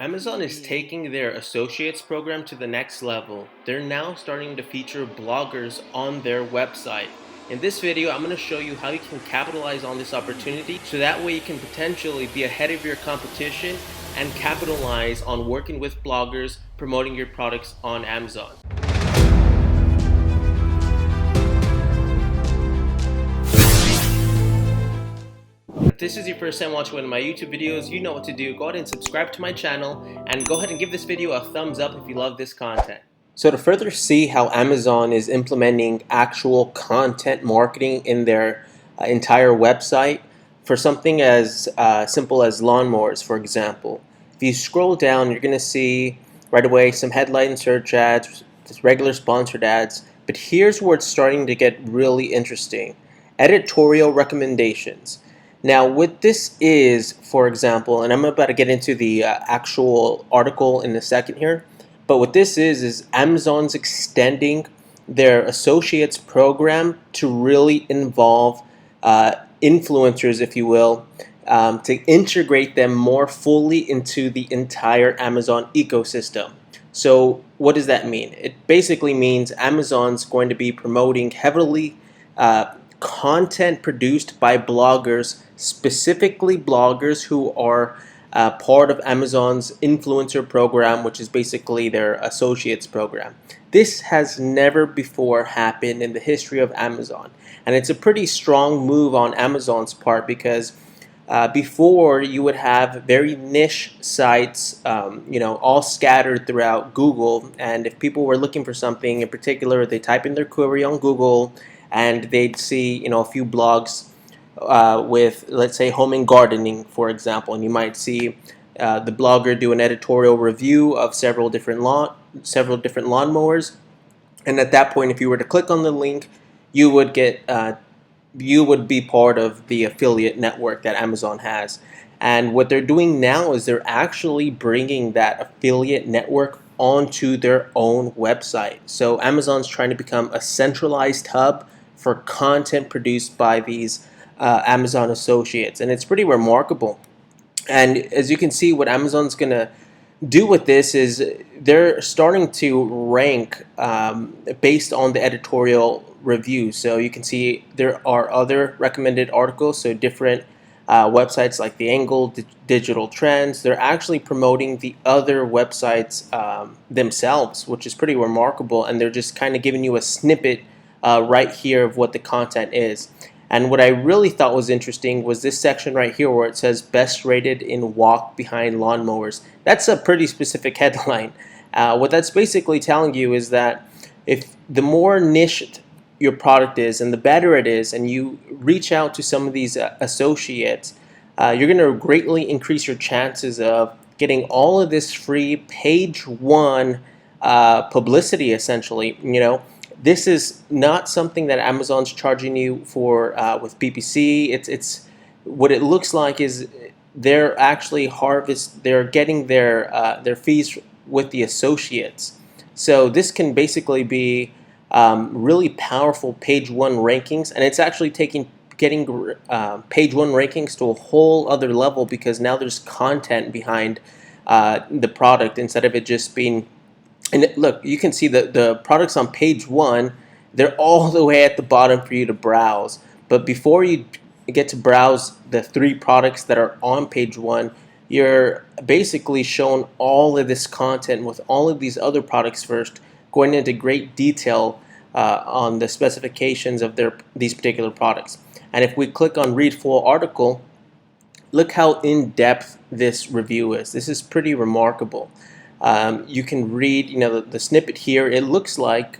Amazon is taking their associates program to the next level. They're now starting to feature bloggers on their website. In this video, I'm going to show you how you can capitalize on this opportunity so that way you can potentially be ahead of your competition and capitalize on working with bloggers promoting your products on Amazon. If this is your first time watching one of my YouTube videos, you know what to do. Go ahead and subscribe to my channel and go ahead and give this video a thumbs up if you love this content. So to further see how Amazon is implementing actual content marketing in their entire website for something as simple as lawnmowers, for example. If you scroll down, you're going to see right away some headline search ads, just regular sponsored ads, but here's where it's starting to get really interesting. Editorial recommendations. Now, what this is, for example, and I'm about to get into the actual article in a second here, but what this is Amazon's extending their associates program to really involve influencers, if you will, to integrate them more fully into the entire Amazon ecosystem. So what does that mean? It basically means Amazon's going to be promoting heavily content produced by bloggers, specifically bloggers who are part of Amazon's influencer program, which is basically their associates program. This has never before happened in the history of Amazon, and it's a pretty strong move on Amazon's part because before you would have very niche sites, all scattered throughout Google, and if people were looking for something in particular, they type in their query on Google and they'd see a few blogs with, let's say, home and gardening, for example, and you might see the blogger do an editorial review of several different lawnmowers, and at that point, if you were to click on the link, you would be part of the affiliate network that Amazon has. And what they're doing now is they're actually bringing that affiliate network onto their own website. So Amazon's trying to become a centralized hub for content produced by these Amazon associates, and it's pretty remarkable. And as you can see, what Amazon's going to do with this is they're starting to rank based on the editorial reviews. So you can see there are other recommended articles, so different websites like The Angle, Digital Trends, they're actually promoting the other websites themselves, which is pretty remarkable, and they're just kind of giving you a snippet right here of what the content is. And what I really thought was interesting was this section right here where it says best rated in walk behind lawnmowers. That's a pretty specific headline. What that's basically telling you is that if the more niched your product is and the better it is, and you reach out to some of these associates, you're going to greatly increase your chances of getting all of this free page one publicity, essentially. This is not something that Amazon's charging you for with PPC. It's what it looks like is they're actually they're getting their fees with the associates. So this can basically be really powerful page one rankings, and it's actually getting page one rankings to a whole other level because now there's content behind the product instead of it just being. And look, you can see the products on page one, they're all the way at the bottom for you to browse. But before you get to browse the 3 products that are on page one, you're basically shown all of this content with all of these other products first, going into great detail on the specifications of these particular products. And if we click on read full article, look how in-depth this review is. This is pretty remarkable. You can read, the snippet here. It looks like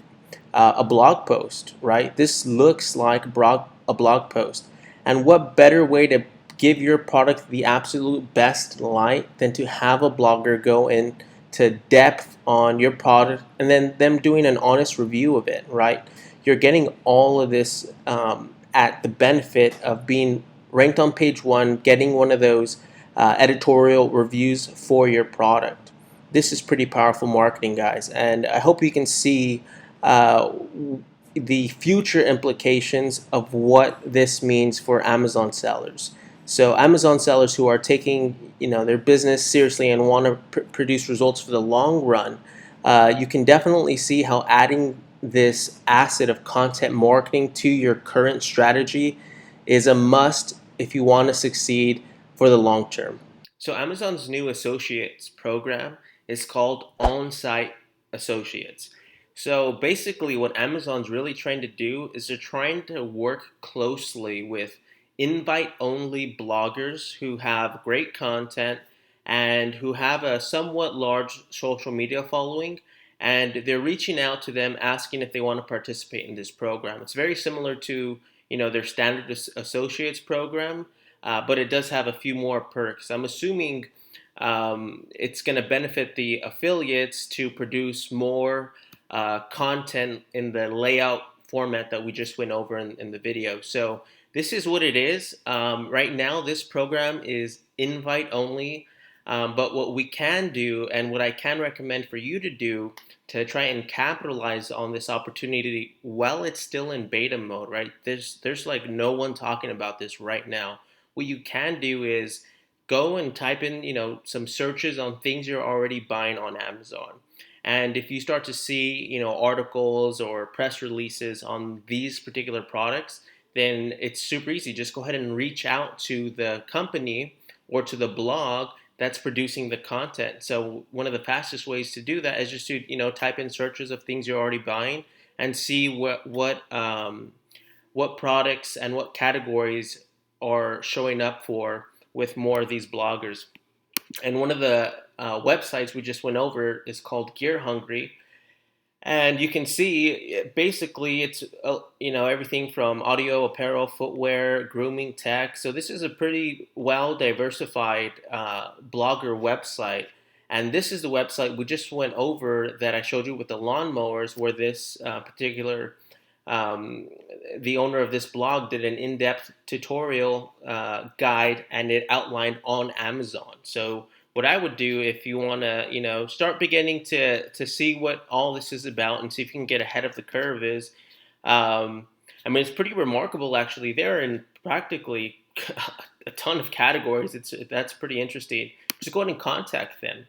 a blog post, right? This looks like a blog post. And what better way to give your product the absolute best light than to have a blogger go into depth on your product and then them doing an honest review of it, right? You're getting all of this at the benefit of being ranked on page one, getting one of those editorial reviews for your product. This is pretty powerful marketing, guys, and I hope you can see the future implications of what this means for Amazon sellers. So Amazon sellers who are taking their business seriously and want to produce results for the long run, you can definitely see how adding this asset of content marketing to your current strategy is a must if you want to succeed for the long term. So Amazon's new associates program is called Onsite Associates. So basically what Amazon's really trying to do is they're trying to work closely with invite-only bloggers who have great content and who have a somewhat large social media following, and they're reaching out to them asking if they want to participate in this program. It's very similar to their standard associates program, but it does have a few more perks. I'm assuming it's going to benefit the affiliates to produce more content in the layout format that we just went over in the video. So this is what it is. Right now, this program is invite only. But what we can do, and what I can recommend for you to do to try and capitalize on this opportunity while it's still in beta mode, right? There's like no one talking about this right now. What you can do is go and type in, some searches on things you're already buying on Amazon. And if you start to see, articles or press releases on these particular products, then it's super easy. Just go ahead and reach out to the company or to the blog that's producing the content. So one of the fastest ways to do that is just to type in searches of things you're already buying and see what products and what categories are showing up with more of these bloggers. And one of the websites we just went over is called Gear Hungry. And you can see basically it's everything from audio, apparel, footwear, grooming, tech. So this is a pretty well diversified blogger website. And this is the website we just went over that I showed you with the lawnmowers, where this particular the owner of this blog did an in-depth tutorial guide, and it outlined on Amazon. So what I would do if you want to, start beginning to see what all this is about and see if you can get ahead of the curve is, it's pretty remarkable actually. They're in practically a ton of categories. That's pretty interesting. Just go ahead and contact them,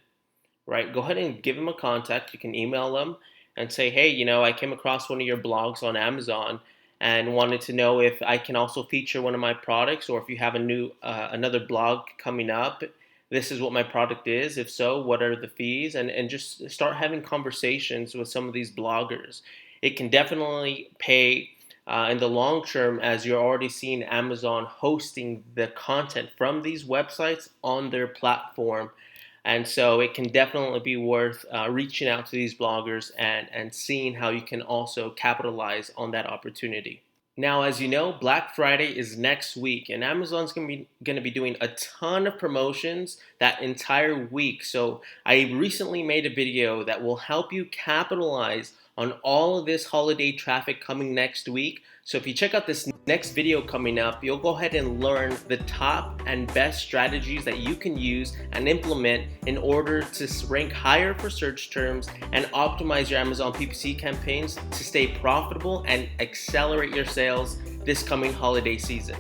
right? Go ahead and give them a contact. You can email them and say, hey, I came across one of your blogs on Amazon and wanted to know if I can also feature one of my products, or if you have another blog coming up. This is what my product is. If so, what are the fees? And just start having conversations with some of these bloggers. It can definitely pay in the long term, as you're already seeing Amazon hosting the content from these websites on their platform. And so it can definitely be worth reaching out to these bloggers and seeing how you can also capitalize on that opportunity. Now, as you know, Black Friday is next week, and Amazon's going to be doing a ton of promotions that entire week. So I recently made a video that will help you capitalize on all of this holiday traffic coming next week. So if you check out this next video coming up, you'll go ahead and learn the top and best strategies that you can use and implement in order to rank higher for search terms and optimize your Amazon PPC campaigns to stay profitable and accelerate your sales this coming holiday season.